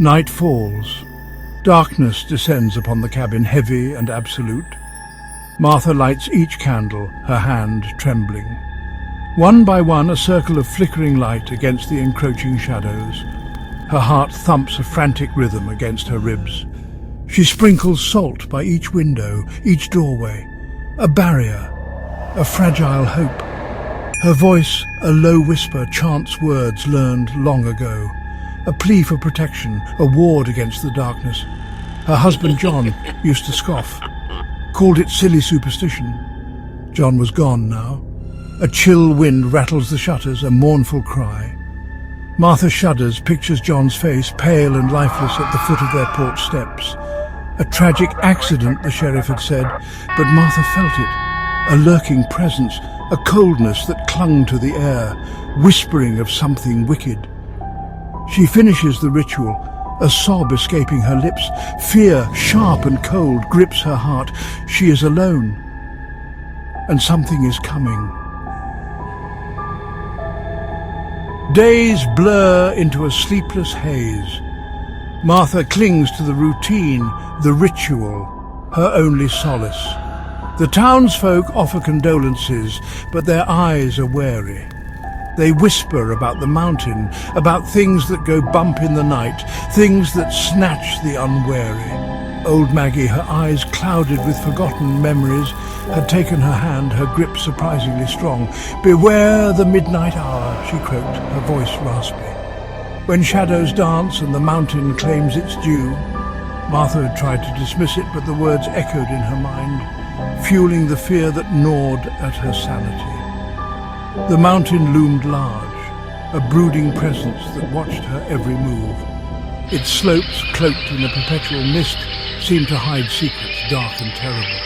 Night falls. Darkness descends upon the cabin, heavy and absolute. Martha lights each candle, her hand trembling. One by one, a circle of flickering light against the encroaching shadows. Her heart thumps a frantic rhythm against her ribs. She sprinkles salt by each window, each doorway. A barrier, a fragile hope. Her voice, a low whisper, chants words learned long ago. A plea for protection, a ward against the darkness. Her husband John used to scoff, called it silly superstition. John was gone now. A chill wind rattles the shutters, a mournful cry. Martha shudders, pictures John's face, pale and lifeless at the foot of their porch steps. A tragic accident, the sheriff had said, but Martha felt it. A lurking presence, a coldness that clung to the air, whispering of something wicked. She finishes the ritual, a sob escaping her lips. Fear, sharp and cold, grips her heart. She is alone, and something is coming. Days blur into a sleepless haze. Martha clings to the routine, the ritual, her only solace. The townsfolk offer condolences, but their eyes are wary. They whisper about the mountain, about things that go bump in the night, things that snatch the unwary. Old Maggie, her eyes clouded with forgotten memories, had taken her hand, her grip surprisingly strong. "Beware the midnight hour," she croaked, her voice raspy. "When shadows dance and the mountain claims its due." Martha had tried to dismiss it, but the words echoed in her mind, fueling the fear that gnawed at her sanity. The mountain loomed large, a brooding presence that watched her every move. Its slopes, cloaked in a perpetual mist, seemed to hide secrets dark and terrible.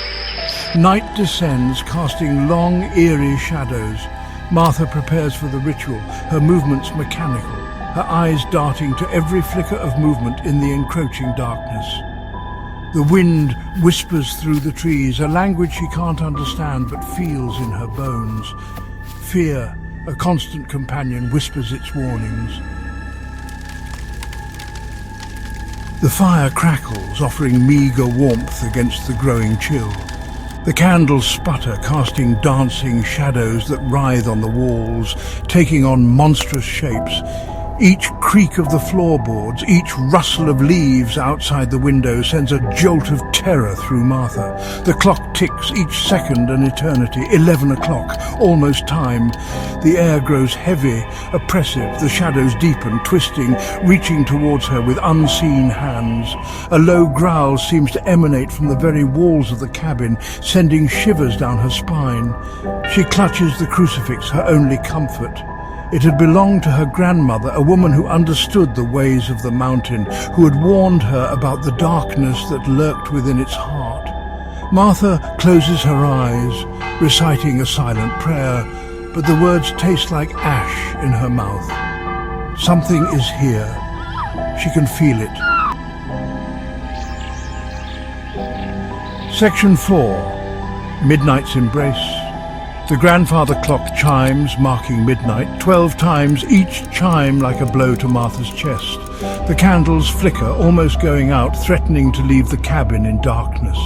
Night descends, casting long, eerie shadows. Martha prepares for the ritual, her movements mechanical, her eyes darting to every flicker of movement in the encroaching darkness. The wind whispers through the trees, a language she can't understand but feels in her bones. Fear, a constant companion, whispers its warnings. The fire crackles, offering meagre warmth against the growing chill. The candles sputter, casting dancing shadows that writhe on the walls, taking on monstrous shapes. Each creak of the floorboards, each rustle of leaves outside the window sends a jolt of terror through Martha. The clock ticks, each second an eternity. 11 o'clock, almost time. The air grows heavy, oppressive. The shadows deepen, twisting, reaching towards her with unseen hands. A low growl seems to emanate from the very walls of the cabin, sending shivers down her spine. She clutches the crucifix, her only comfort. It had belonged to her grandmother, a woman who understood the ways of the mountain, who had warned her about the darkness that lurked within its heart. Martha closes her eyes, reciting a silent prayer, but the words taste like ash in her mouth. Something is here. She can feel it. Section 4. Midnight's Embrace. The grandfather clock chimes, marking midnight, 12 times, each chime like a blow to Martha's chest. The candles flicker, almost going out, threatening to leave the cabin in darkness.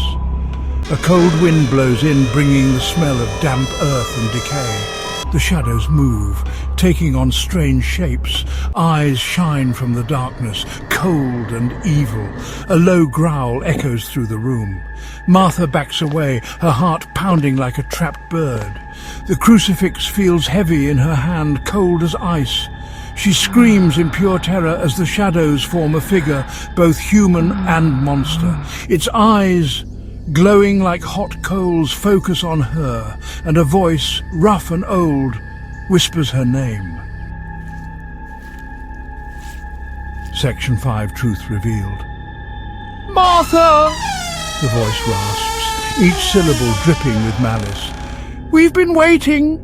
A cold wind blows in, bringing the smell of damp earth and decay. The shadows move, taking on strange shapes. Eyes shine from the darkness, cold and evil. A low growl echoes through the room. Martha backs away, her heart pounding like a trapped bird. The crucifix feels heavy in her hand, cold as ice. She screams in pure terror as the shadows form a figure, both human and monster. Its eyes, glowing like hot coals, focus on her, and a voice, rough and old, whispers her name. Section 5, Truth Revealed. "Martha!" the voice rasps, each syllable dripping with malice. "We've been waiting."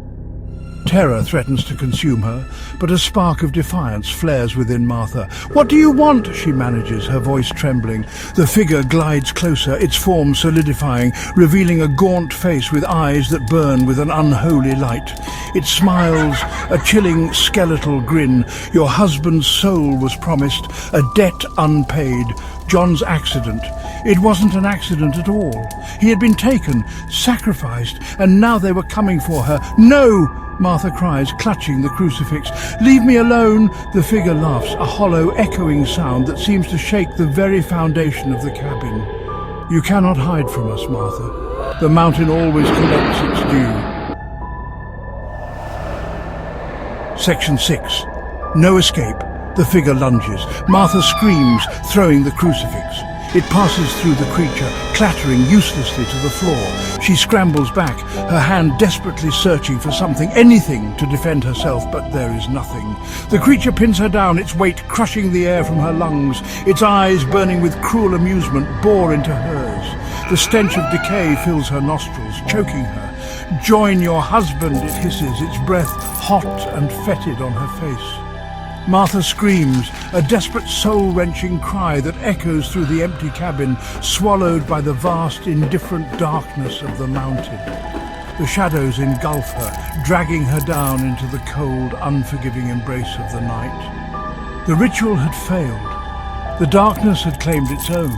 Terror threatens to consume her, but a spark of defiance flares within Martha. "What do you want?" she manages, her voice trembling. The figure glides closer, its form solidifying, revealing a gaunt face with eyes that burn with an unholy light. It smiles, a chilling skeletal grin. "Your husband's soul was promised, a debt unpaid. John's accident. It wasn't an accident at all. He had been taken, sacrificed, and now they were coming for her. No!" Martha cries, clutching the crucifix. "Leave me alone!" The figure laughs, a hollow, echoing sound that seems to shake the very foundation of the cabin. "You cannot hide from us, Martha. The mountain always collects its due." Section 6. No escape. The figure lunges. Martha screams, throwing the crucifix. It passes through the creature, clattering uselessly to the floor. She scrambles back, her hand desperately searching for something, anything, to defend herself, but there is nothing. The creature pins her down, its weight crushing the air from her lungs. Its eyes, burning with cruel amusement, bore into hers. The stench of decay fills her nostrils, choking her. "Join your husband," it hisses, its breath hot and fetid on her face. Martha screams, a desperate soul-wrenching cry that echoes through the empty cabin, swallowed by the vast, indifferent darkness of the mountain. The shadows engulf her, dragging her down into the cold, unforgiving embrace of the night. The ritual had failed. The darkness had claimed its own.